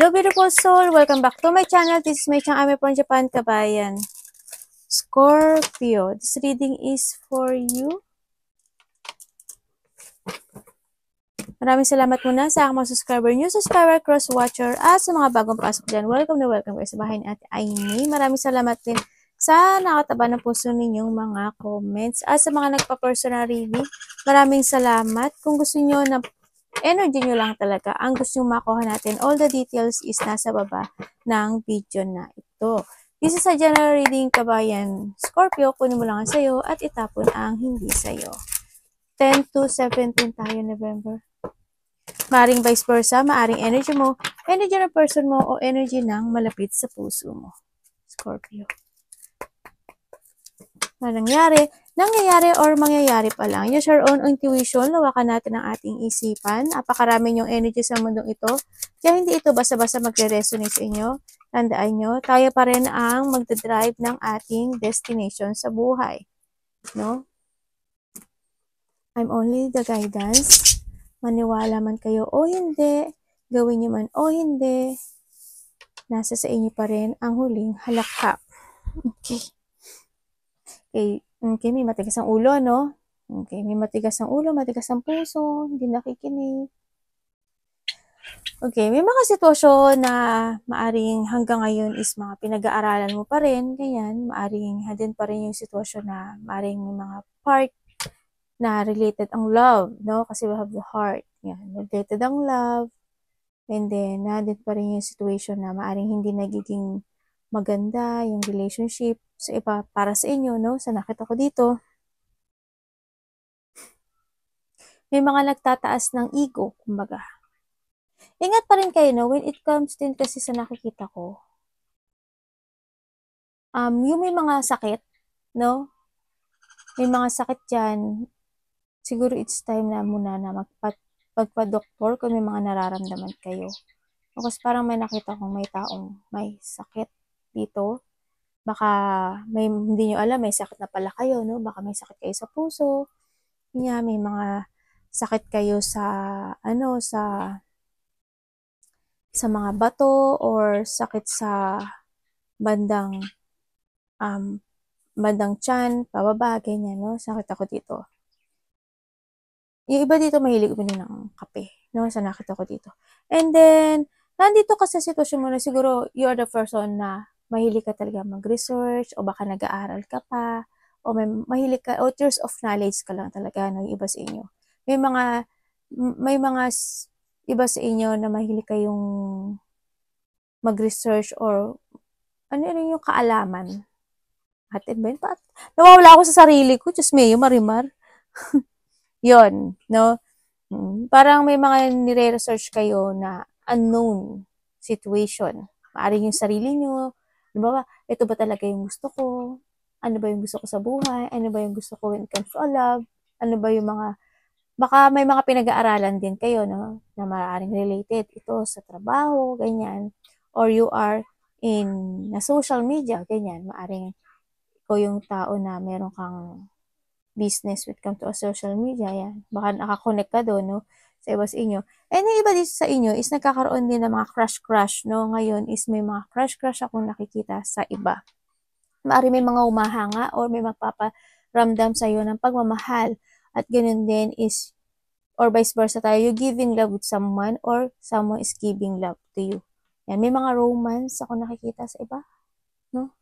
Hello beautiful soul! Welcome back to my channel. This is my channel. I'm from Japan, kabayan. Scorpio, this reading is for you. Maraming salamat muna sa aking mga subscriber, new subscriber, cross-watcher, at sa mga bagong pasok dyan. Welcome na welcome kayo sa bahay ni Ate Aimee. Maraming salamat din sa nakataba ng puso ninyong mga comments. At sa mga nagpa-personal reading, maraming salamat. Kung gusto nyo na energy nyo lang talaga, ang gusto nyo makuha natin, all the details is nasa baba ng video na ito. This is a general reading, kabayan. Scorpio, kunin mo lang ang sayo at itapon ang hindi sayo. 10 to 17 tayo, November. Maaring vice versa, maaring energy mo, energy ng person mo, o energy ng malapit sa puso mo. Scorpio. Nangyayari or mangyayari pa lang. Use your own intuition, lawakan natin ang ating isipan. Napakarami yung energy sa mundong ito. Kaya hindi ito basta-basta magre-resonate sa inyo. Tandaan nyo, tayo pa rin ang magdadrive ng ating destination sa buhay. No? I'm only the guidance. Maniwala man kayo o hindi, gawin nyo man o hindi, nasa sa inyo pa rin ang huling halakhak. Okay, may matigas ang ulo, no? Okay, may matigas ang ulo, matigas ang puso, hindi nakikinig. Okay, may mga sitwasyon na maaring hanggang ngayon is mga pinag-aaralan mo pa rin, ganyan, maaring din pa rin yung sitwasyon na maaring may mga part na related ang love, no? Kasi we have the heart. Yan, related ang love. And then, nandun pa rin yung situation na maaring hindi nagiging maganda yung relationship sa iba para sa inyo, no? Sa nakita ko dito, may mga nagtataas ng ego, kumbaga. Ingat pa rin kayo, no? When it comes din kasi sa nakikita ko, yung may mga sakit, no? May mga sakit dyan, siguro it's time na muna na magpa-doktor kung may mga nararamdaman kayo. Kasi parang may nakita kong may taong may sakit dito. Baka hindi nyo alam, may sakit na pala kayo, no? Baka may sakit kayo sa puso. May mga sakit kayo sa, sa mga bato or sakit sa bandang tiyan, pababa, ganyan, no? Sakit ako dito. Yung iba dito mahilig uminom ng kape, no? Sa nakita ko dito. And then, nandito ka sa sitwasyon mo na siguro you are the person na mahilig ka talaga mag-research o baka nag-aaral ka pa o mahilig ka, o tears of knowledge ka lang talaga, no? Yung iba sa inyo. May mga iba sa inyo na mahilig kayong mag-research or ano yung kaalaman. At nawawala ako sa sarili ko, just may marimar. Yon, no? Parang may mga nire-research kayo na unknown situation. Maaring yung sarili nyo, diba, ito ba talaga yung gusto ko? Ano ba yung gusto ko sa buhay? Ano ba yung gusto ko when it comes to love? Ano ba yung mga, baka may mga pinag-aaralan din kayo, no? Na maaaring related ito sa trabaho, ganyan. Or you are in na social media, ganyan. Maaring ikaw yung tao na meron kang business with come to a social media, yan. Baka nakakonect ka doon, no? Sa iba sa inyo. And yung iba dito sa inyo is nagkakaroon din ng mga crush, no? Ngayon is may mga crush akong nakikita sa iba. Maari may mga umahanga or may magpaparamdam sa iyo ng pagmamahal. At ganun din is, or vice versa tayo, you giving love with someone or someone is giving love to you. Yan, may mga romance ako nakikita sa iba, no?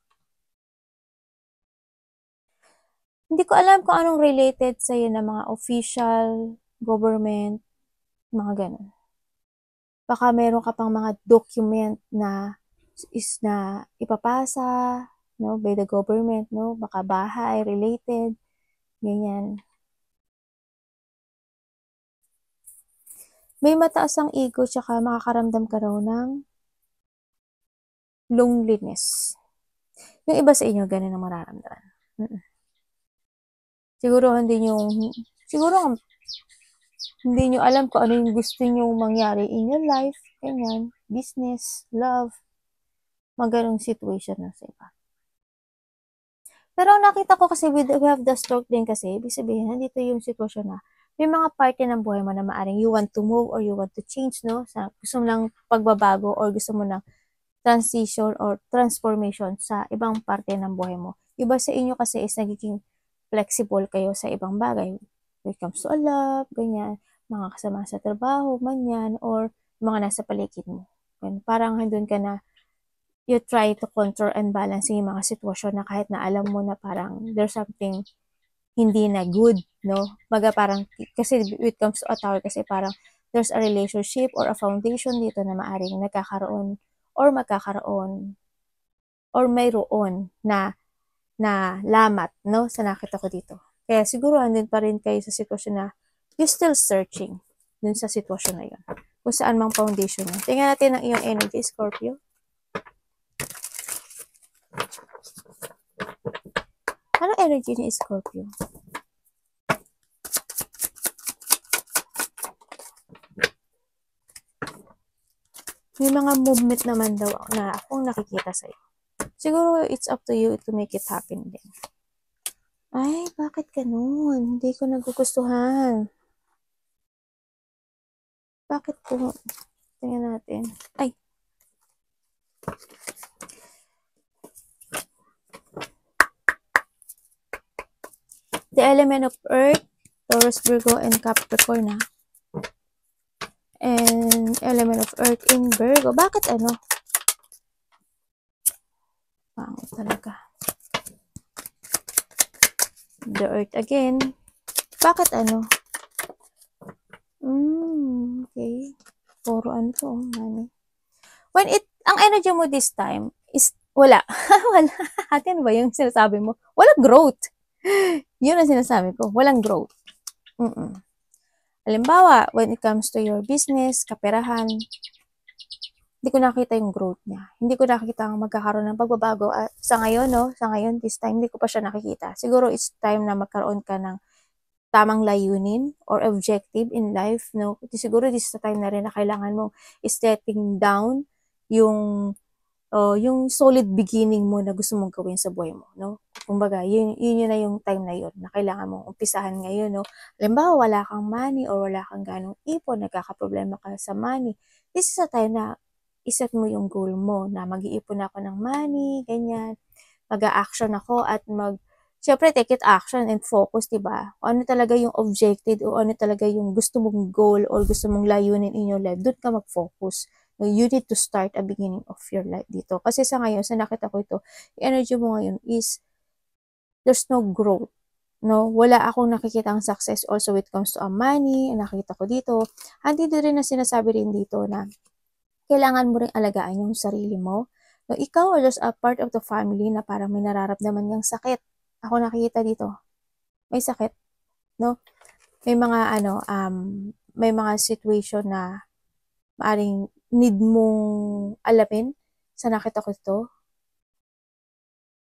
Hindi ko alam kung anong related sa'yo na mga official, government, mga ganun. Baka meron ka pang mga document na ipapasa, no, by the government, no? Baka bahay, related, ganyan. May mataas ang ego, tsaka makakaramdam ka raw ng loneliness. Yung iba sa inyo, ganun ang mararamdaman. Siguro hindi nyo alam kung ano yung gusto nyo mangyari in your life, ganyan, business, love, mga ganong situation na sa iba. Pero nakita ko kasi we have the stroke din kasi, ibig sabihin, nandito yung sitwasyon na may mga parte ng buhay mo na maaring you want to move or you want to change, no? Gusto mo ng pagbabago or gusto mo ng transition or transformation sa ibang parte ng buhay mo. Iba sa inyo kasi is nagiging flexible kayo sa ibang bagay. When it comes to a love, ganyan, mga kasama sa trabaho, manyan, or mga nasa paligid mo. Ganyan, parang handun ka na you try to control and balance yung mga sitwasyon na kahit na alam mo na parang there's something hindi na good, no? Baga parang, kasi it comes to a tower kasi parang there's a relationship or a foundation dito na maaring nagkakaroon or magkakaroon or mayroon na lamat, no? Sa nakita ko dito. Kaya siguro andun pa rin kayo sa sitwasyon na you're still searching dun sa sitwasyon na yun. Kung saan mang foundation yun. Tingnan natin ang iyong energy, Scorpio. Ano energy ni Scorpio? May mga movement naman daw na akong nakikita sa'yo. Siguro it's up to you to make it happen din. Ay, bakit ganun? Hindi ko nagugustuhan. Bakit po? Tingnan natin. Ay. The element of Earth, Taurus, Virgo, and Capricorn, ha? And element of Earth in Virgo. Bakit ano? Pangit talaga. The Earth again. Bakit ano? Okay. Puro ano to, money. Ang energy mo this time is, wala. Wala. Atin ba yung sinasabi mo? Walang growth. Yun ang sinasabi ko. Walang growth. Halimbawa, when it comes to your business, kaperahan, hindi ko nakita yung growth niya. Hindi ko nakita ang magkakaroon ng pagbabago. Sa ngayon, no? Sa ngayon, this time, hindi ko pa siya nakikita. Siguro it's time na magkaroon ka ng tamang layunin or objective in life, no? Siguro this is the time na rin na kailangan mo stepping down yung solid beginning mo na gusto mong gawin sa buhay mo, no? Kumbaga, yun na yung time na yun na kailangan mong umpisahan ngayon, no? Halimbawa, wala kang money or wala kang ganong ipon, nagkakaproblema ka sa money. This is a time na iset mo yung goal mo na mag-iipon ako ng money, ganyan. Mag-a-action ako at syempre, take it action and focus, diba? Kung ano talaga yung objective o ano talaga yung gusto mong goal or gusto mong layunin in your life, doon ka mag-focus. You need to start a beginning of your life dito. Kasi sa ngayon, sa nakita ko ito, yung energy mo ngayon is, there's no growth. No? Wala akong nakikita ang success also when it comes to money, nakita ko dito. Andito rin na sinasabi rin dito na kailangan mo rin alagaan yung sarili mo. No, ikaw or just a part of the family na parang may nararamdaman niyang sakit. Ako nakikita dito. May sakit. No? May mga may mga situation na maaring need mong alamin sa nakita ko ito.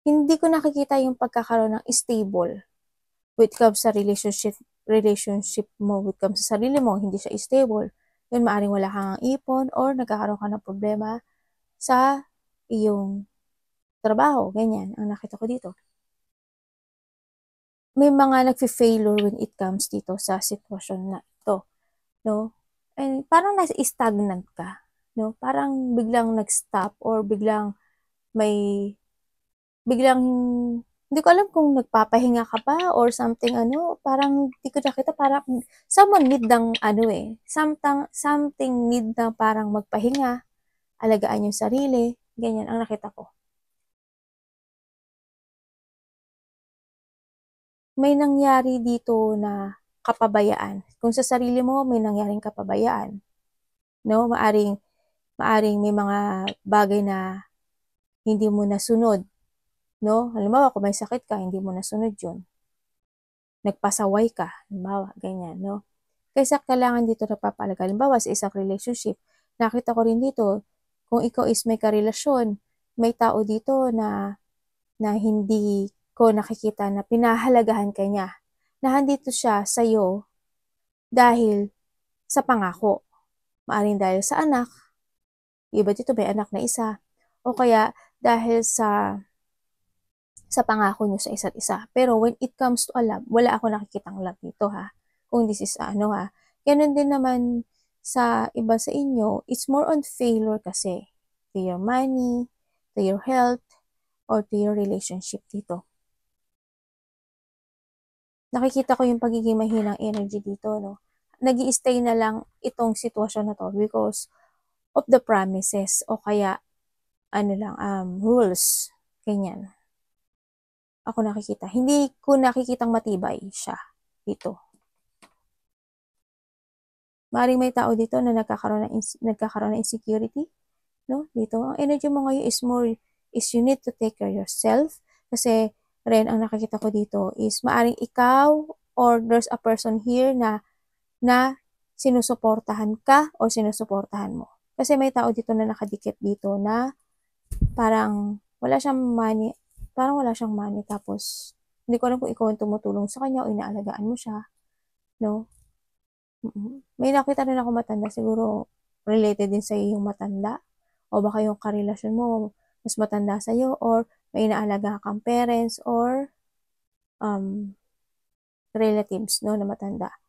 Hindi ko nakikita yung pagkakaroon ng stable when it comes sa relationship mo, when it comes sa sarili mo, hindi siya stable. Yun, maaring wala kang ipon or nagkakaroon ka ng problema sa iyong trabaho. Ganyan, ang nakita ko dito. May mga nagfi-failure when it comes dito sa sitwasyon na ito. No? And parang nasa-stagnant ka. No? Parang biglang nag-stop or biglang hindi ko alam kung nagpapahinga ka pa or something parang hindi ko nakita, parang someone need ng something need na parang magpahinga, alagaan yung sarili, ganyan ang nakita ko. May nangyari dito na kapabayaan. Kung sa sarili mo, may nangyaring kapabayaan. No? Maaring may mga bagay na hindi mo nasunod. No? Halimbawa, kung may sakit ka, hindi mo nasunod yun. Nagpasaway ka. Halimbawa, ganyan. No? Kaysa kailangan dito napapalaga. Halimbawa, sa isang relationship, nakita ko rin dito, kung ikaw is may karelasyon, may tao dito na hindi ko nakikita na pinahalagahan ka niya. Na handito siya sa'yo dahil sa pangako. Maaring dahil sa anak, iba dito may anak na isa, o kaya dahil sa pangako nyo sa isa't isa. Pero when it comes to a love, wala ako nakikitang love dito, ha. Kung this is ano ha. Ganun din naman sa iba sa inyo, it's more on failure kasi to your money, to your health, or to your relationship dito. Nakikita ko yung pagiging mahinang energy dito, no? Nag-i-stay na lang itong sitwasyon na to because of the promises o kaya ano lang, rules. Ganyan. Ako nakikita. Hindi ko nakikitang matibay siya dito. Maring may tao dito na nagkakaroon ng insecurity, no? Dito, ang energy mo ngayon is you need to take care of yourself kasi rin ang nakikita ko dito is maaring ikaw or there's a person here na sinusuportahan ka o sinusuportahan mo. Kasi may tao dito na nakadikit dito na parang wala siyang money tapos hindi ko alam kung ikaw ang tumutulong sa kanya o inaalagaan mo siya, no? May nakita rin ako matanda, siguro related din sa yung matanda o baka yung karelasyon mo mas matanda sa iyo or may inaalaga kang parents or relatives, no, na matanda.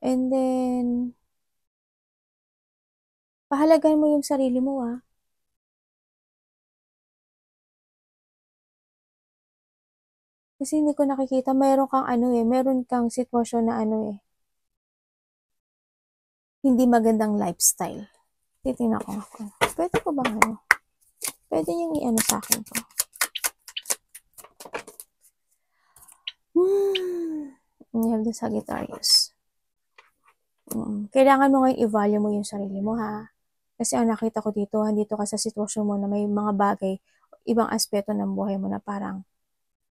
And then pahalagahan mo yung sarili mo, Kasi hindi ko nakikita meron kang sitwasyon na hindi magandang lifestyle. Titingnan ko ako. Pwede ko ba Pwede niyang i-ano sa akin to. You have the Sagittarius. Kailangan mo ngayon i-value mo yung sarili mo, ha? Kasi ang nakita ko dito, andito ka sa sitwasyon mo na may mga bagay, ibang aspeto ng buhay mo na parang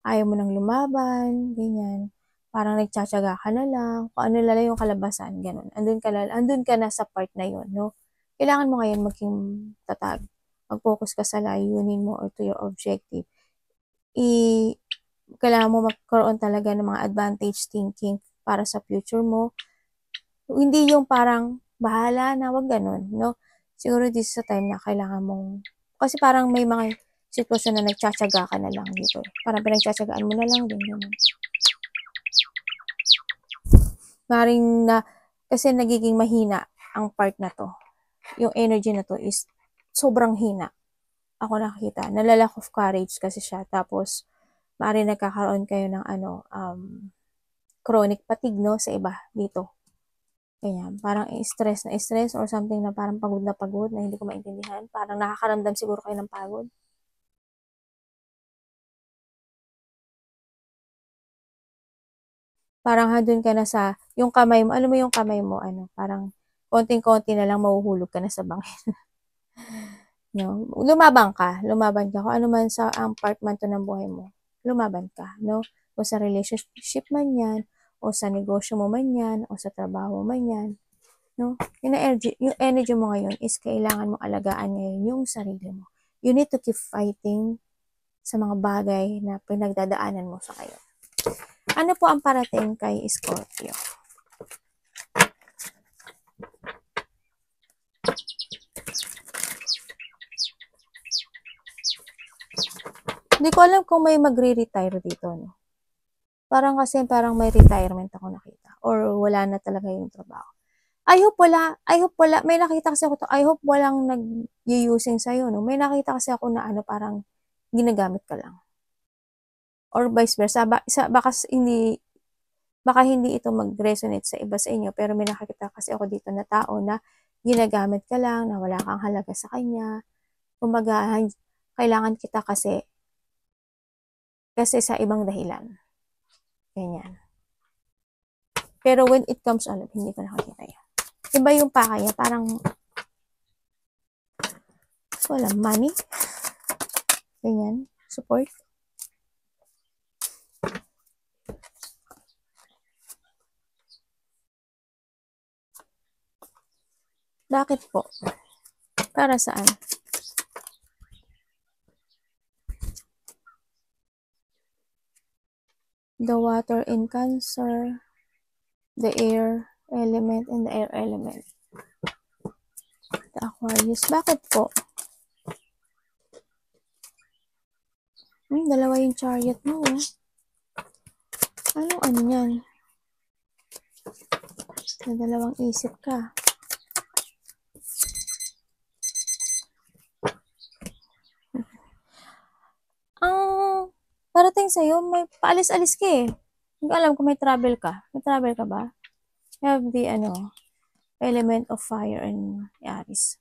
ayaw mo nang lumaban, ganyan. Parang nagtsatsaga ka na lang, kung ano lang yung kalabasan, ganun. Andun ka na sa part na yun, no? Kailangan mo ngayon maging tatag. Mag-focus ka sa layunin mo or to your objective. Kailangan mo magkaroon talaga ng mga advantage thinking para sa future mo. Hindi yung parang, bahala na, wag ganun, no? Siguro this is a time na kailangan mong, kasi parang may mga sitwasyon na nagtsatsaga ka na lang dito. Parang pinagtsatsagaan mo na lang din, ganun. Maring na, kasi nagiging mahina ang part na to. Yung energy na to is sobrang hina. Ako nakikita. Nalalack of courage kasi siya. Tapos, maaaring nagkakaroon kayo ng chronic fatigue, no, sa iba dito. Ganyan. Parang stress na stress or something na parang pagod na hindi ko maintindihan. Parang nakakaramdam siguro kayo ng pagod. Parang handun ka na sa, yung kamay mo, alam mo yung kamay mo, parang konting-konti na lang mahuhulog ka na sa bangin. No? Lumaban ka. Kung ano man sa ang part man to ng buhay mo, lumaban ka, no? O sa relationship man yan, o sa negosyo mo man yan, o sa trabaho mo man yan, no? Yung energy mo ngayon is kailangan mo alagaan ngayon yung sarili mo. You need to keep fighting sa mga bagay na pinagdadaanan mo sa ngayon. Ano po ang parating kay Scorpio? Hindi ko alam kung may magre-retire dito, no? Parang may retirement ako nakita. Or wala na talaga yung trabaho. I hope wala. May nakita kasi ako to. I hope walang nag-using sa'yo, no? May nakita kasi ako na parang ginagamit ka lang. Or vice versa. Baka hindi ito mag-resonate sa iba sa inyo, pero may nakakita kasi ako dito na tao na ginagamit ka lang, na wala kang halaga sa kanya. Kumbaga, kailangan kita kasi sa ibang dahilan. Ganyan. Pero when it comes on, hindi ko nakakita yan. Iba yung pakaya, parang wala, money. Ganyan, support. Bakit po? Para saan? The water in Cancer, the air element, and the air element. The Aquarius. Bakit po? Dalawa yung chariot mo. Anong yan? Nadalawang isip ka. Ang parating sa'yo, may paalis-alis ka eh. Hindi ko alam kung may travel ka. May travel ka ba? You have the, element of fire and Aries.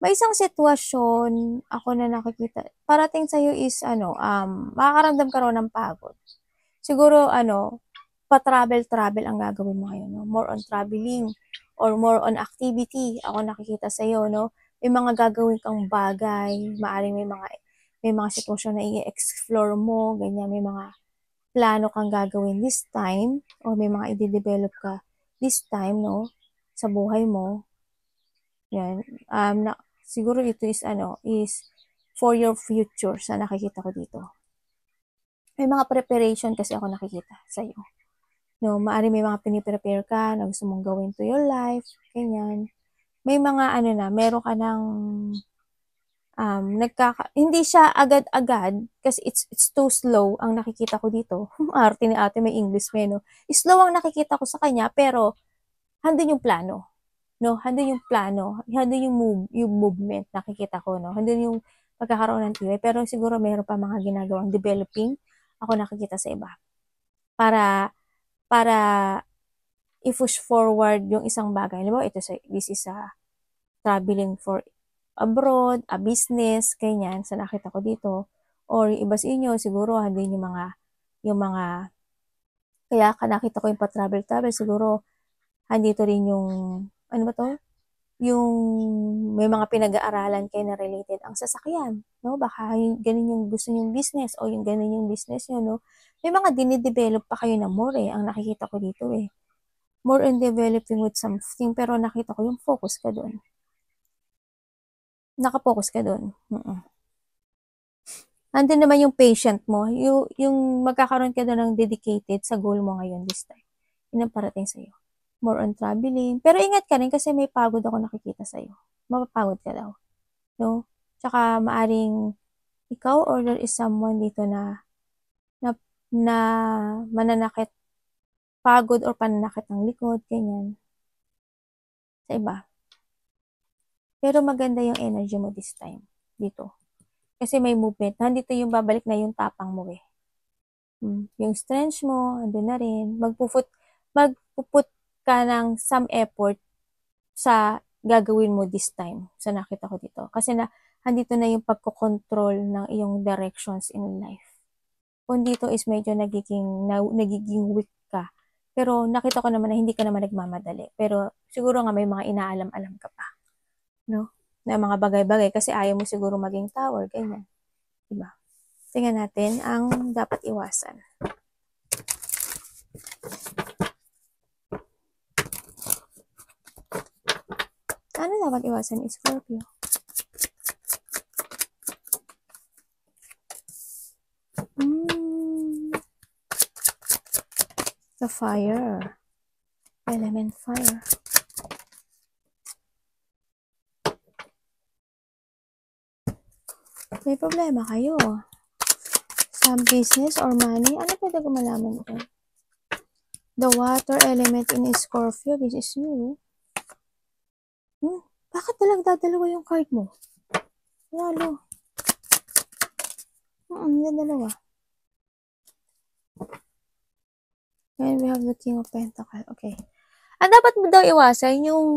May isang sitwasyon ako na nakikita. Parating sa'yo is, makakaramdam ka raw ng pagod. Siguro, pa-travel-travel ang gagawin mo ngayon, no? More on traveling or more on activity. Ako nakikita sa'yo, no? May mga gagawin kang bagay. Maaring may mga sitwasyon na i-explore mo, ganyan. May mga plano kang gagawin this time or may mga i-develop ka this time, no? Sa buhay mo. Yan. Siguro ito is for your future sa nakikita ko dito. May mga preparation kasi ako nakikita sa'yo. No, maari may mga piniprepare ka na gusto mong gawin to your life, ganyan. May mga meron ka ng hindi siya agad-agad kasi it's too slow ang nakikita ko dito. Arte ni ate, may English no. Slow ang nakikita ko sa kanya pero handun yung plano. No, handun yung plano, handun yung movement nakikita ko, no. Handun yung pagkakaroon ng tibay pero siguro meron pa mga ginagawang developing ako nakikita sa iba. Para i-push forward yung isang bagay. Diba? This is a traveling for abroad, a business, ganyan, sa nakita ko dito. Or iba sa inyo, siguro, hindi yung mga, kaya nakita ko yung pa-travel, siguro, handito rin yung, ano ba to? Yung may mga pinag-aaralan kayo na related ang sasakyan, no? Baka ganun yung gusto nyong business o yung ganun yung business nyo, no? May mga dinidevelop pa kayo na more ang nakikita ko dito eh. More in developing with something, pero nakita ko yung focus ka doon. Nakapokus ka doon. Andun naman yung patient mo, yung magkakaroon ka doon ng dedicated sa goal mo ngayon this time. Yun ang parating sa'yo. More on traveling. Pero ingat ka rin kasi may pagod ako nakikita sa'yo. Mapapagod ka daw. No? Tsaka maaring ikaw or there is someone dito na mananakit, pagod or pananakit ng likod, ganyan. Sa iba. Pero maganda yung energy mo this time. Dito. Kasi may movement. Nandito yung babalik na yung tapang mo eh. Yung strength mo, andun na rin. Magpuput ka ng some effort sa gagawin mo this time. Sa nakita ko dito. Kasi andito na yung pagkocontrol ng iyong directions in life. Kung dito is medyo nagiging weak ka. Pero nakita ko naman na hindi ka naman nagmamadali. Pero siguro nga may mga inaalam-alam ka pa. No? Na mga bagay-bagay kasi ayaw mo siguro maging tower, ganyan. Diba? Tingnan natin ang dapat iwasan. Ano dapat iwasan, Scorpio? The fire. Element fire. May problema kayo. Sa business or money, ano pwede ko malaman ito? The water element in Scorpio, this is you. Bakit dadalawa yung card mo? Lalo. Dalawa. And we have the King of Pentacles. Okay. Ang dapat mo daw iwasan, yung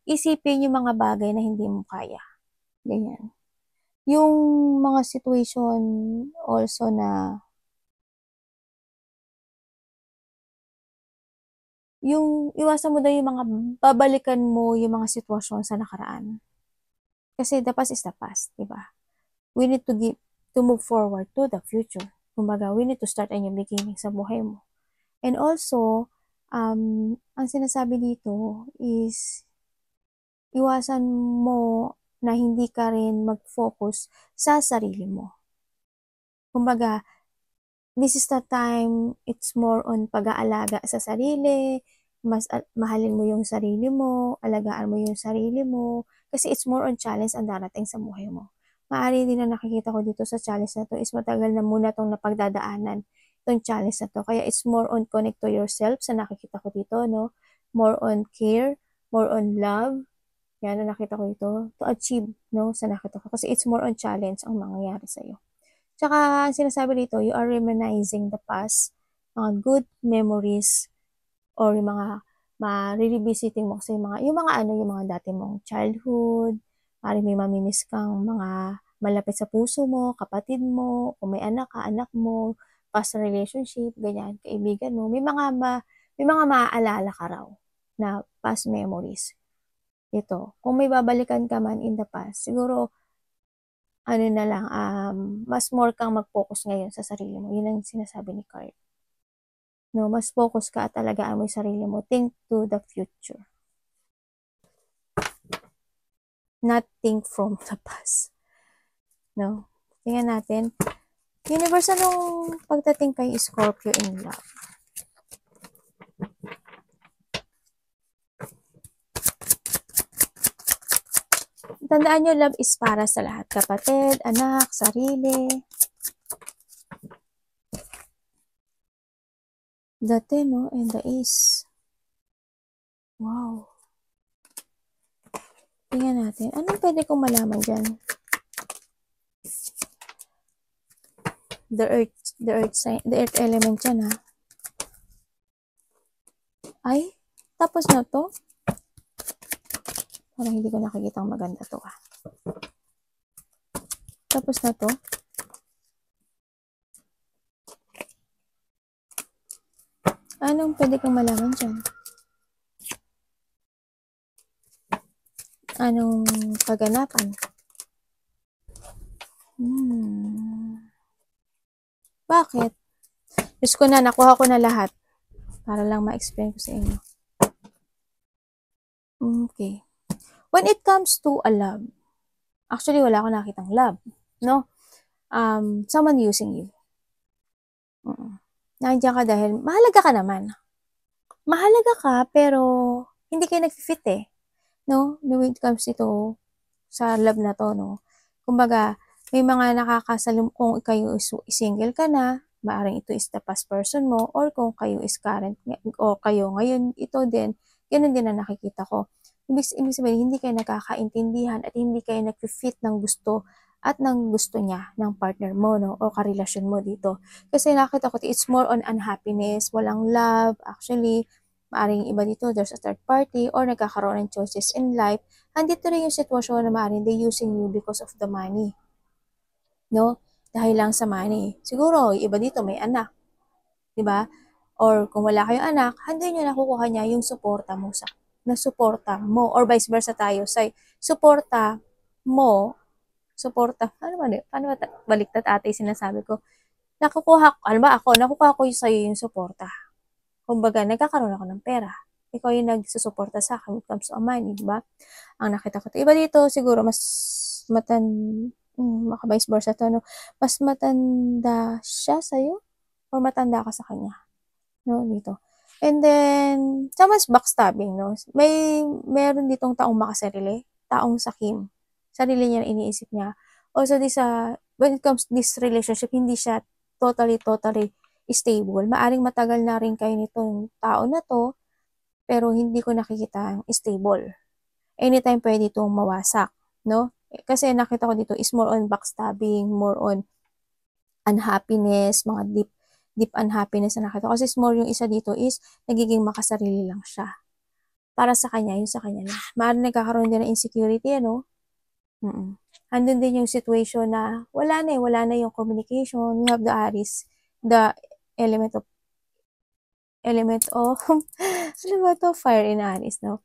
isipin yung mga bagay na hindi mo kaya. Ganyan. Yung mga situation also na yung iwasan mo daw yung mga babalikan mo yung mga sitwasyon sa nakaraan. Kasi the past is the past, diba? We need to move forward to the future. Kumbaga, we need to start a new beginning sa buhay mo. And also, ang sinasabi dito is iwasan mo na hindi ka rin mag-focus sa sarili mo. Kumbaga, this is the time, it's more on pag-aalaga sa sarili, mas mahalin mo yung sarili mo, alagaan mo yung sarili mo, kasi it's more on challenge ang darating sa buhay mo. Maaari din na nakikita ko dito sa challenge na to is matagal na muna tong napagdadaanan, itong challenge na to. Kaya it's more on connect to yourself sa nakikita ko dito, no? more on care, more on love. Yan ang nakita ko ito. To achieve, no? Sa nakita ko. Kasi it's more on challenge ang mangyayari sa'yo. Tsaka, sinasabi dito, you are reminiscing the past, mga good memories, or yung mga ma-revisiting mo kasi yung mga dati mong childhood, may mamimiss kang mga malapit sa puso mo, kapatid mo, kung may anak ka, anak mo, past relationship, ganyan, kaibigan mo, may mga maaalala ka raw na past memories. Ito, kung may babalikan ka man in the past, siguro, na lang, mas more kang mag-focus ngayon sa sarili mo. Yun ang sinasabi ni card. No, mas focus ka at talagaan mo yung sarili mo. Think to the future. Not think from the past. No? Tingnan natin. Universe, anong pagdating kay Scorpio in love? Tandaan nyo, love is para sa lahat. Kapatid, anak, sarili. The 10, no? And the Ace. Wow. Tingnan natin. Anong pwede kong malaman dyan? The earth element yan, ha? Ay, tapos na to? Parang hindi ko nakikita ang maganda to, ha? Tapos na to? Anong pwede kong malaman dyan? Anong kaganapan? Bakit? Diyos ko na, nakuha ko na lahat. Para lang ma-explain ko sa inyo. Okay. When it comes to a love, actually wala akong nakitang love, no? Someone using you. Nandiyan ka dahil mahalaga ka naman. Mahalaga ka, pero hindi kayo nag-fit eh. No? When it comes ito sa love na to, no? Kumbaga, may mga nakakasalum kung kayo is single ka na, maaaring ito is the past person mo, or kung kayo is current, o kayo ngayon, ito din, ganun din na nakikita ko. Ibig sabihin, hindi kayo nakakaintindihan at hindi kayo nag-fit ng gusto at ng gusto niya, ng partner mo, no? O karelasyon mo dito. Kasi nakita ko, it's more on unhappiness, walang love, actually, maaaring iba dito, there's a third party, or nagkakaroon ng choices in life. Andito rin yung sitwasyon na maaaring they using you because of the money. No? Dahil lang sa money. Siguro, iba dito may anak. Diba? Or kung wala kayong anak, handin nyo nakukuha niya yung suporta mo or vice versa tayo. Say, suporta mo, paano ba baliktad ate sinasabi ko? Nakukuha ko sa'yo yung suporta. Kumbaga, nagkakaroon ako ng pera. Ikaw yung nagsusuporta sa akin when it comes to money, diba? Ang nakita ko. Iba dito, siguro, mas maka vice versa to, no? Mas matanda siya sa'yo or matanda ka sa kanya, no? Dito. And then, someone's backstabbing, no? Meron ditong taong makasarili, taong sakim. Sarili niya na iniisip niya. Also, when it comes to this relationship, hindi siya totally stable. Maaring matagal na rin kayo nitong tao na to, pero hindi ko nakikita stable. Anytime pwede itong mawasak, no? Kasi nakita ko dito is more on backstabbing, more on unhappiness, mga deep unhappiness na nakita ko. Kasi more yung isa dito is nagiging makasarili lang siya. Para sa kanya, yun sa kanya na. Maaring nagkakaroon din ng insecurity, ano? Andun din yung situation na wala na yung communication. You have the Aries, the element of ano ba to? Fire in Aries, no?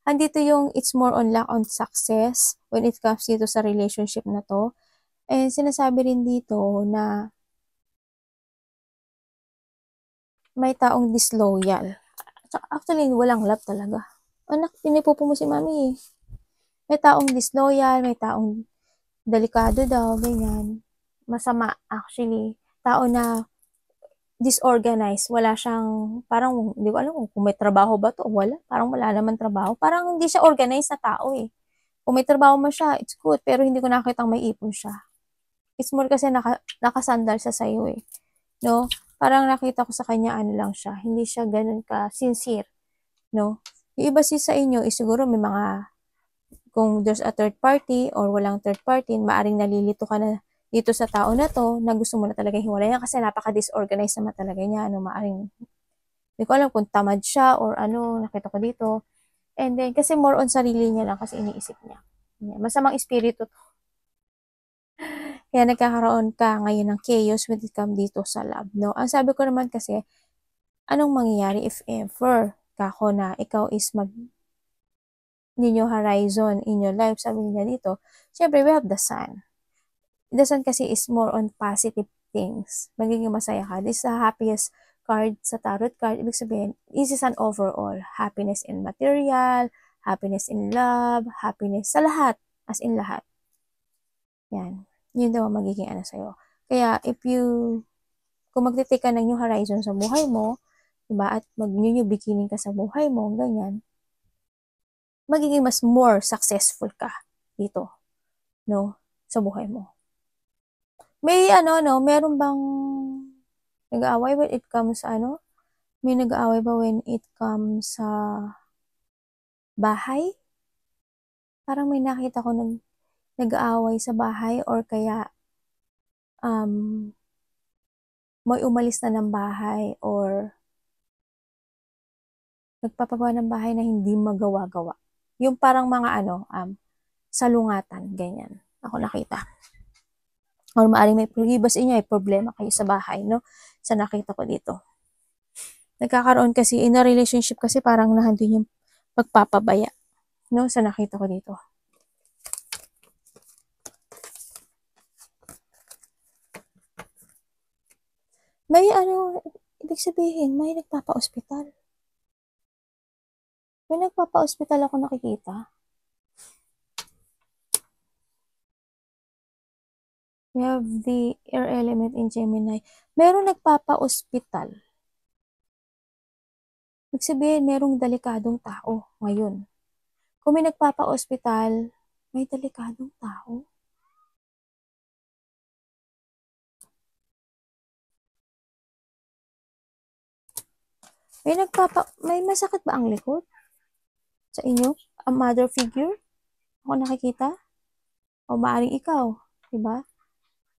Andito yung it's more on lack on success when it comes dito sa relationship na to. And sinasabi rin dito na may taong disloyal. Actually, walang love talaga. Anak, pinipupo mo si mami eh. May taong disloyal, may taong delikado daw, ganyan. Masama, actually. Tao na disorganized, wala siyang, parang, hindi ko alam kung may trabaho ba to o wala. Parang wala naman trabaho. Parang hindi siya organized na tao eh. Kung may trabaho man siya, it's good. Pero hindi ko nakitang may ipon siya. It's more kasi nakasandal siya sa'yo eh. No? Parang nakita ko sa kanya, ano lang siya. Hindi siya ganun ka sincere. No? Yung iba sa inyo is siguro may mga, kung there's a third party or walang third party, maaring nalilito ka na dito sa tao na to, na gusto mo na talaga hiwalayan kasi napaka-disorganized naman talaga niya, ano, maaring, hindi ko alam kung tamad siya or ano, nakita ko dito. And then, kasi more on sarili niya lang kasi iniisip niya. Masamang espiritu. Kaya nagkakaroon ka ngayon ng chaos when it comes dito sa love, no? Ang sabi ko naman kasi, anong mangyayari if ever kako na ikaw is new horizon in your life? Sabi niya dito, syempre we have the sun. The sun kasi is more on positive things. Magiging masaya ka. This is the happiest card sa tarot card. Ibig sabihin, this is an overall. Happiness in material, happiness in love, happiness sa lahat. As in lahat. Yan. Yun daw ang magiging ano sa'yo. Kaya, kung magtitake ka ng new horizon sa buhay mo, diba, at mag-new beginning ka sa buhay mo, ganyan, magiging mas more successful ka dito, no, sa buhay mo. May meron bang nag-aaway when it comes sa may nag-aaway ba when it comes sa bahay? Parang may nakita ko nag-aaway sa bahay or kaya may umalis na ng bahay or nagpapagawa ng bahay na hindi magawa-gawa. Yung parang mga salungatan, ganyan. Ako nakita. Or maaaring may iba sa inyo ay problema kayo sa bahay, no? Sa nakita ko dito. Nagkakaroon kasi in a relationship kasi parang nahandun yung pagpapabaya, no? Sa nakita ko dito. May ibig sabihin, may nagpapa-ospital. May nagpapa-ospital ako nakikita. We have the air element in Gemini. Meron nagpapa-ospital. Ibig sabihin, merong delikadong tao ngayon. Kung may nagpapa-ospital, may delikadong tao. May masakit ba ang likod? Sa inyo? A mother figure? Ako nakikita? O maaaring ikaw? Diba?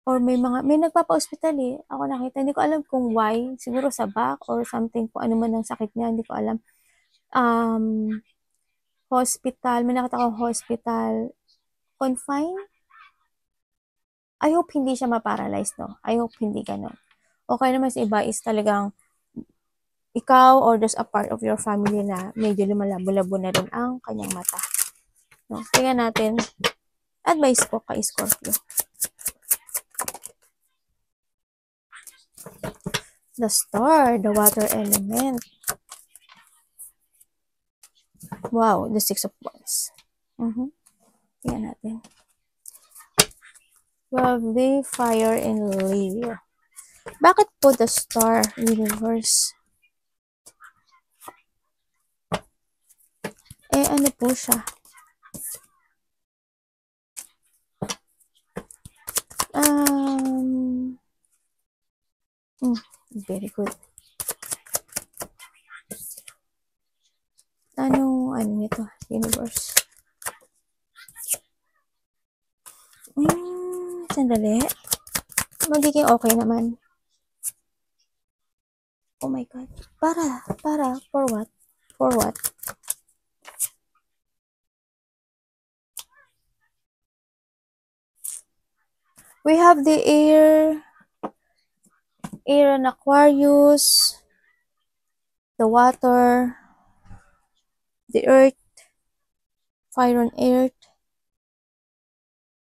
Or may nagpapa-hospital eh. Ako nakita, hindi ko alam kung why. Siguro sa back or something, kung ano man ang sakit niya, hindi ko alam. Hospital, may nakita ko hospital. Confine? I hope hindi siya ma-paralyze, no? I hope hindi ganun. Okay naman sa iba is talagang ikaw or there's a part of your family na medyo lumalabo-labo na rin ang kanyang mata. No? Tingnan natin. Advice ko kay Scorpio. The star, the water element. Wow, the Six of Wands. Tingnan natin. Well, the fire and Leo. Bakit po the star universe? Ano po siya? Very good. Ano nito? Universe. Sandali. Magiging okay naman. Oh my God. For what? For what? We have the air and Aquarius, the water, the earth, fire on earth.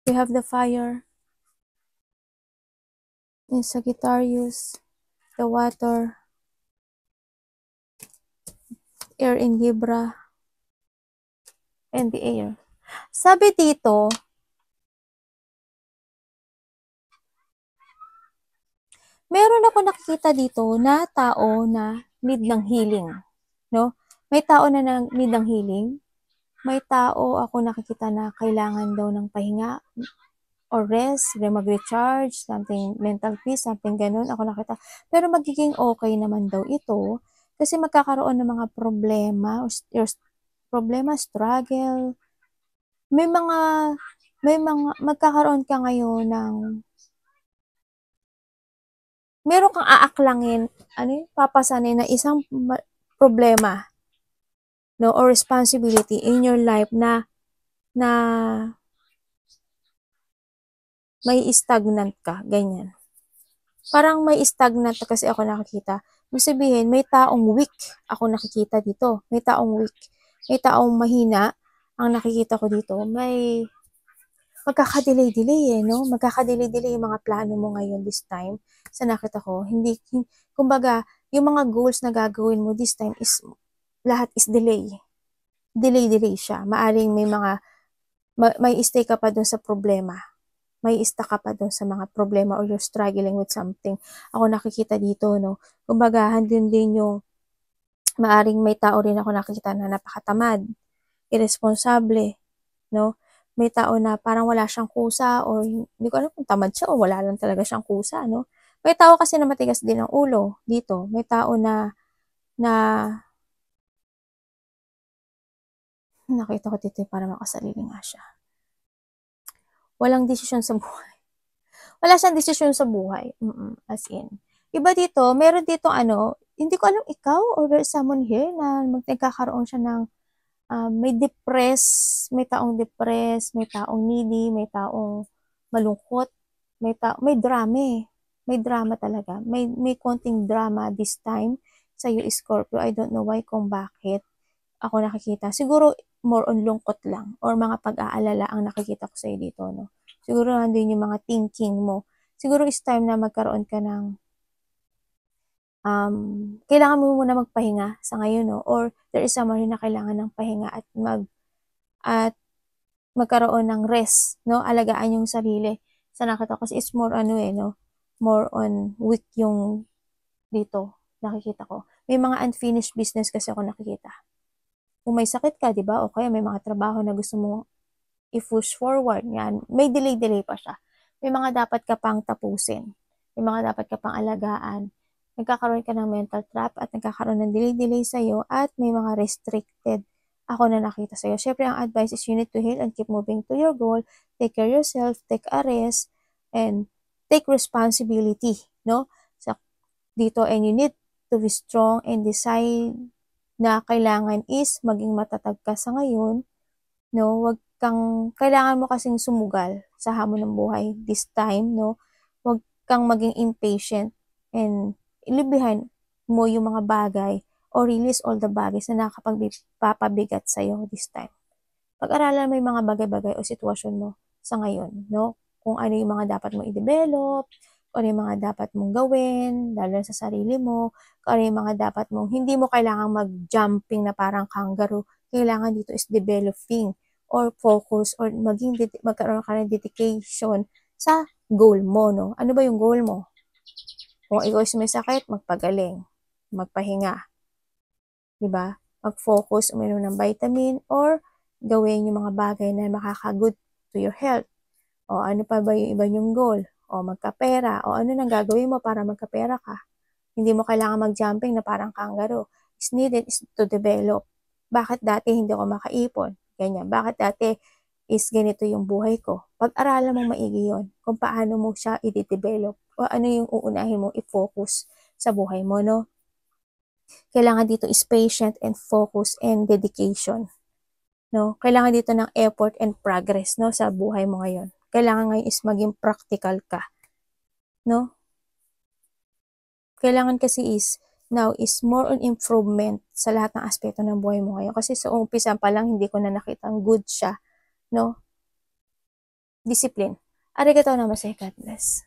We have the fire in Sagittarius, the water, air in Libra, and the air. Sabi dito, meron ako nakikita dito na tao na need ng healing, no? May tao na need ng healing. May tao ako nakikita na kailangan daw ng pahinga or rest, mag-recharge, something, mental peace, something ganun. Ako nakita. Pero magiging okay naman daw ito kasi magkakaroon ng mga problema or problema, struggle. May mga magkakaroon ka ngayon ng meron kang aaklangin, papasanin na isang problema, no, or responsibility in your life na may stagnant ka, ganyan. Parang may stagnant kasi ako nakikita. Ibig sabihin, may taong weak ako nakikita dito. May taong weak. May taong mahina ang nakikita ko dito. May magkaka-delay-delay no? Magkaka-delay-delay yung mga plano mo ngayon this time. Sa nakita ko, kumbaga, yung mga goals na gagawin mo this time is, lahat is delay. Delay-delay siya. Maaring may stay ka pa dun sa problema. May stuck ka pa dun sa mga problema or you're struggling with something. Ako nakikita dito, no? Kumbaga, handin din yung maaring may tao rin ako nakikita na napakatamad, irresponsable, no? May tao na parang wala siyang kusa or hindi ko alam kung tamad siya o wala lang talaga siyang kusa, no? May tao kasi na matigas din ang ulo dito. May tao na nakita ko dito para makasarili nga siya. Walang desisyon sa buhay. Wala siyang desisyon sa buhay. As in. Iba dito, meron dito hindi ko alam ikaw or there's someone here na nagkakaroon siya ng may taong depressed, may taong needy, may taong malungkot, may drama. May drama talaga. May konting drama this time sa iyo, Scorpio. I don't know why kung bakit ako nakikita. Siguro more on lungkot lang or mga pag-aalala ang nakikita ko sa iyo dito, no? Siguro nandun yung mga thinking mo. Siguro is time na magkaroon ka ng kailangan mo muna magpahinga sa ngayon, no? Or there is someone na kailangan ng pahinga at magkaroon ng rest, no? Alagaan yung sarili. Sa nakita ko kasi it's more no? More on weak yung dito nakikita ko. May mga unfinished business kasi ako nakikita. Kung may sakit ka, di ba? O kaya may mga trabaho na gusto mo i-push forward. Yan. May delay pa siya. May mga dapat ka pang tapusin. May mga dapat ka pang alagaan. Nagkakaroon ka ng mental trap at nagkakaroon ng delay sa'yo at may mga restricted ako na nakita sa'yo. Siyempre, ang advice is you need to heal and keep moving to your goal. Take care of yourself, take a rest, and take responsibility, no? Dito, and you need to be strong and decide na kailangan is maging matatag ka sa ngayon, no? Kailangan mo kasing sumugal sa hamon ng buhay this time, no? Huwag kang maging impatient and leave behind mo yung mga bagay or release all the bagay na nakapagpapabigat sa'yo this time. Pag-aralan mo yung mga bagay-bagay o sitwasyon mo sa ngayon, no? Kung ano yung mga dapat mo i-develop, kung ano yung mga dapat mong gawin, lalo sa sarili mo, kung ano yung mga dapat mong, hindi mo kailangang mag-jumping na parang kangaroo. Kailangan dito is developing or focus or magkaroon ka ng dedication sa goal mo, no? Ano ba yung goal mo? Kung ikaw is may sakit, magpagaling, magpahinga, diba? Mag-focus, uminom ng vitamin or gawin yung mga bagay na makaka-good to your health. O ano pa ba yung iba yung goal? O magkapera. O ano nang gagawin mo para magkapera ka? Hindi mo kailangan mag-jumping na parang kangaroo. Is needed is to develop. Bakit dati hindi ako makaipon? Ganyan. Bakit dati is ganito yung buhay ko? Pag-aralan mong maigi yun. Kung paano mo siya i-develop. O ano yung uunahin mo i-focus sa buhay mo, no? Kailangan dito is patient and focus and dedication. No? Kailangan dito ng effort and progress, no, sa buhay mo ngayon. Kailangan ngayon is maging practical ka. No? Kailangan kasi now is more on improvement sa lahat ng aspeto ng buhay mo ngayon. Kasi sa umpisa pa lang, hindi ko na nakitang good siya. No? Discipline. Arigatou namaste, God bless.